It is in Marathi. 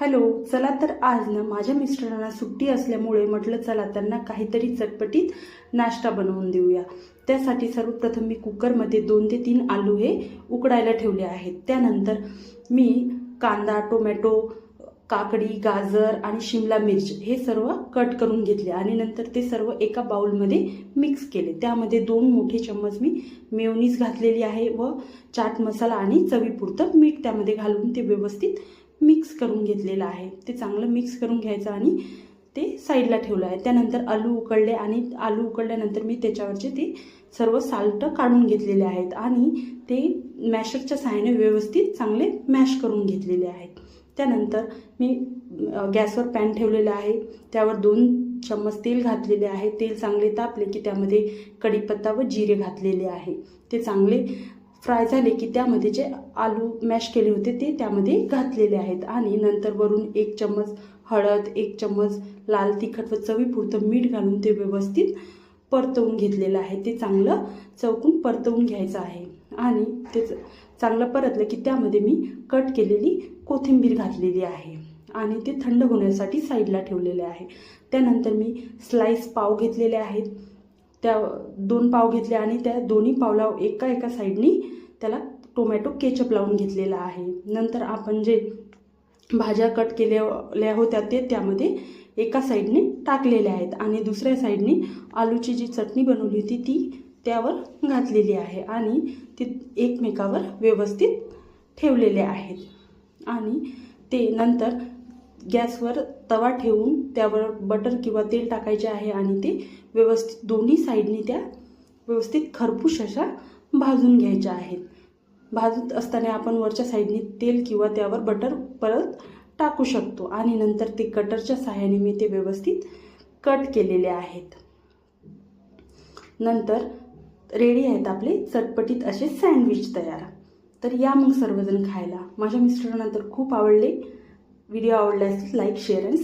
हॅलो, चला तर आज ना माझ्या मिस्टरांना सुट्टी असल्यामुळे म्हटलं चला त्यांना काहीतरी चटपटीत नाश्ता बनवून देऊया। त्यासाठी सर्वप्रथम मी कुकरमध्ये 2 ते 3 आलू हे उकडायला ठेवले आहेत। त्यानंतर मी कांदा, टोमॅटो, काकडी, गाजर आणि शिमला मिर्च हे सर्व कट करून घेतले आणि नंतर ते सर्व एका बाउलमध्ये मिक्स केले। त्यामध्ये 2 मोठे चम्मच मी मेयोनीज घातलेली आहे व चाट मसाला आणि चवीपुरतं मीठ त्यामध्ये घालून ते व्यवस्थित मिक्स करून घेतलेलं आहे। ते चांगलं मिक्स करून घ्यायचं आणि ते साईडला ठेवलं आहे। त्यानंतर आलू उकळले आणि आलू उकळल्यानंतर मी त्याच्यावरचे ते सर्व साल्ट काढून घेतलेले आहेत आणि ते मॅशरच्या सहाय्याने व्यवस्थित चांगले मॅश करून घेतलेले आहेत। त्यानंतर मी गॅसवर पॅन ठेवलेला आहे, त्यावर 2 चम्मच तेल घातलेले आहे। तेल चांगले तापले की त्यामध्ये कढीपत्ता व जिरे घातलेले आहे। ते चांगले फ्राय झाले की त्यामध्ये जे आलू मॅश केले होते ते त्यामध्ये घातलेले आहेत आणि नंतर वरून 1 चम्मच हळद, 1 चम्मच लाल तिखट व चवीपुरतं मीठ घालून ते व्यवस्थित परतवून घेतलेलं आहे। ते चांगलं चौकून परतवून घ्यायचं आहे आणि ते चांगलं परतलं की त्यामध्ये मी कट केलेली कोथिंबीर घातलेली आहे आणि ते थंड होण्यासाठी साईडला ठेवलेले आहे। त्यानंतर मी स्लाइस पाव घेतलेले आहेत, त्या 2 पाव घेतले आणि त्या दोन्ही पावला एका साईडनी त्याला टोमॅटो केचप लावून घेतलेला आहे। नंतर आपण जे भाज्या कट केलेल्या होत्या ते त्यामध्ये एका साईडने टाकलेल्या आहेत आणि दुसऱ्या साईडने आलूची जी चटणी बनवली होती ती त्यावर घातलेली आहे आणि ती एकमेकावर व्यवस्थित ठेवलेले आहेत आणि ते नंतर गॅसवर तवा ठेवून त्यावर बटर किंवा तेल टाकायचे आहे आणि ते व्यवस्थित दोन्ही साईडनी त्या व्यवस्थित खरपूस अशा भाजून घ्यायच्या आहेत। भाजत असताना आपण वरच्या साईडनी तेल किंवा त्यावर बटर परत टाकू शकतो आणि नंतर ते कटरच्या सहाय्याने मी ते व्यवस्थित कट केलेले आहेत। नंतर रेडी आहेत आपले चटपटीत असे सँडविच तयार। तर या मग सर्वजण खायला। माझ्या मिस्टरांना तर खूप आवडले। व्हिडिओ आवडल्यास लाईक, शेअर आणि